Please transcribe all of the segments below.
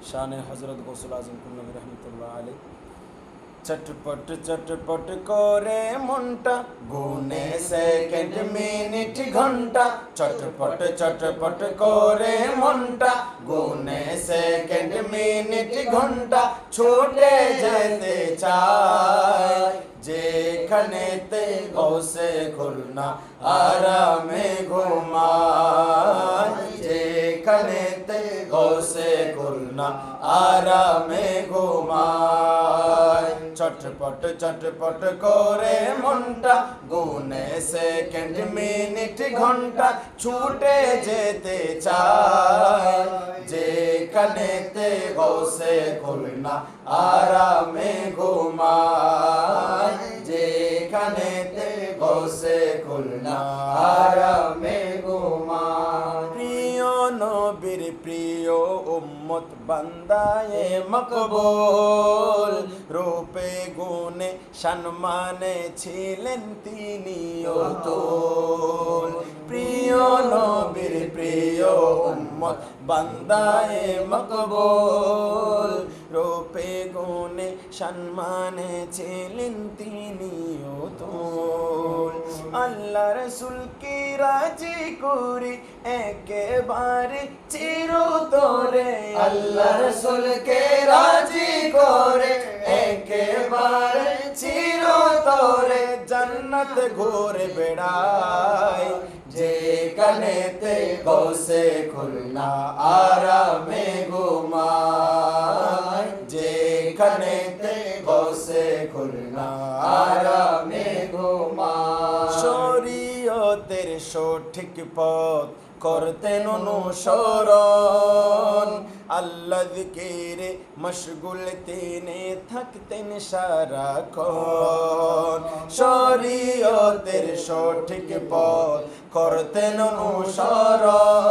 शान हजरत गौसुल आजम कुल्लवी रहमतुल्लाह अलैह। चटपट चटपट करे मुंटा गुने सेकंड मिनिट घंटा, चटपट चटपट करे मुंटा गुने सेकंड मिनिट घंटा, छूटे যেতে চায় যেখানেতে গৌসে খুলনা আরামে ঘুমায়, যেখানেতে গৌসে খুলনা আরামে ঘুমায়। চটপট চটপট করে মনটা গুনে সেকেন্ড মিনিট ঘন্টা, ছুটে যেতে চায় যেখানেতে গৌসে খুলনা আরামে ঘুমায়, যেখানেতে গৌসে খুলনা আরামে ঘুমায়। প্রিয় নবীর প্রিয় উম্মত বান্দায়ে মকবুল, রূপে গুণে সম্মানে ছিলেন তিনি অতুল। প্রিয় নবীর প্রিয় উম্মত বান্দায়ে মকবুল, রূপে গুণে সম্মানে ছিলেন তিনি অতুল। আল্লাহ রসুলকে রাজি করি একেবারে চিরতরে, আল্লাহ রসুলকে রাজি করে একেবারে চিরতরে, জান্নাত ঘুরে বেড়ায় যেখানেতে গৌসে খুলনা আরামে ঘুমায়, যেখানেতে গৌসে খুলনা আরামে ঘুমায়। শরীয়তের সঠিক পথ করতেন অনুসরণ, আল্লাহ যিকিরে মশগুল তিনি থাকতেন সারাক্ষণ। শরীয়তের সঠিক পথ করতেন অনুসরণ,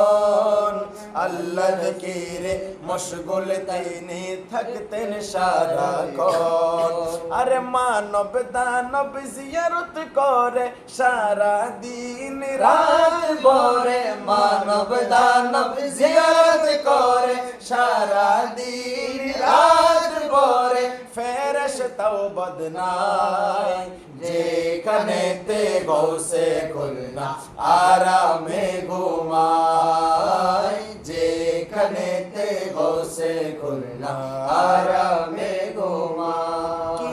আল্লাহ যিকিরে মশগুল তিনি থাকতেন সারাক্ষণ। আরে মানব দানব জিয়ারত করে সারা দিন রাত ভরে, মানব দানব জিয়ারত করে সারা দিন রাত ভরে, ফেরেশতাও বদনায় যেখানেতে গৌসে খুলনা আরামে ঘুমায়, যেখানেতে গৌসে খুলনা আরামে ঘুমায়। কি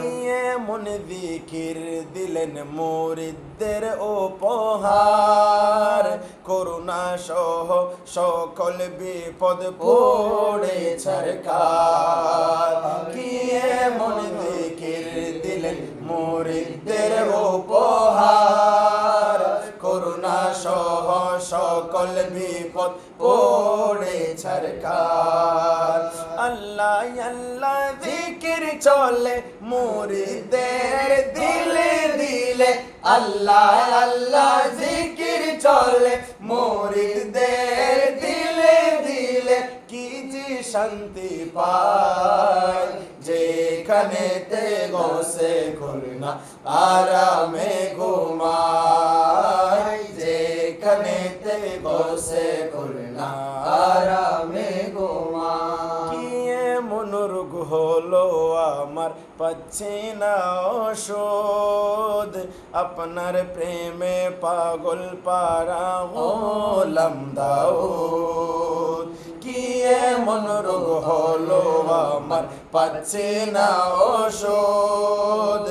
এমন যিকির দিলেন মুরিদদের উপহার, করুণা সহ সকল বিপদ পড়ে ছারখার। কি এমন যিকির দিলেন মুরিদদের উপহার, করুণা সহ সকল বিপদ পড়ে ছারখার। আল্লাহ আল্লাহ যিকির চলে মুরিদদের দিলে দিলে, আল্লাহ আল্লাহ যিকির চলে মুরিদদের দিলে দিলে, কি যে শান্তি পায় যেখানেতে গৌসে খুলনা আরামে ঘুমায়, যেখানেতে গৌসে খুলনা আরামে ঘুমায়। কি এমন রোগ হলো আমার পাচ্ছি না ওষুধ, আপনার প্রেমে পাগল পারা হলাম দাউদ। কি এমন রোগ হলো আমার পাচ্ছি না ওষুধ,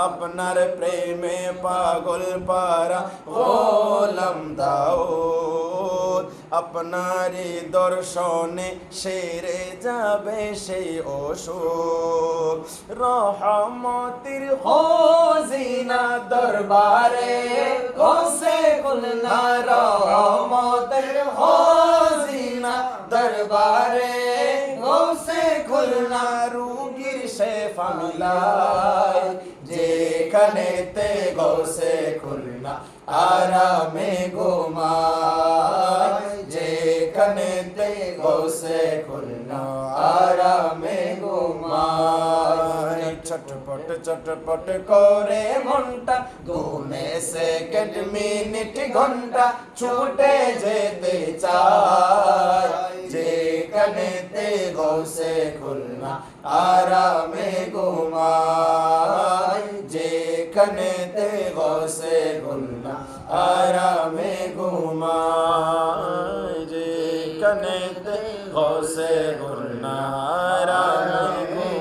আপনার প্রেমে পাগল পারা হলাম দাউদ। আপনারই দর্শনে সেরে যাবে সেই অসুখ, রহমতের খজিনা দরবারে গৌসে খুলনা, রহমতের খজিনা দরবারে গৌসে খুলনা, রোগীর শেফা মিলায় যেখানেতে গৌসে খুলনা আরামে ঘুমায়, যেখানেতে গৌসে খুলনা আরামে ঘুমায়। ছটপট চটপট করে মনটা ঘুমে সেকেন্ড মিনিট ঘন্টা ছুটে যেতে চায় যেখানেতে গৌসে খুলনা আরামে ঘুমায় যেখানেতে গৌসে খুলনা আরামে ঘুমায় যেখানেতে গৌসে খুলনা আরামে ঘুমায়।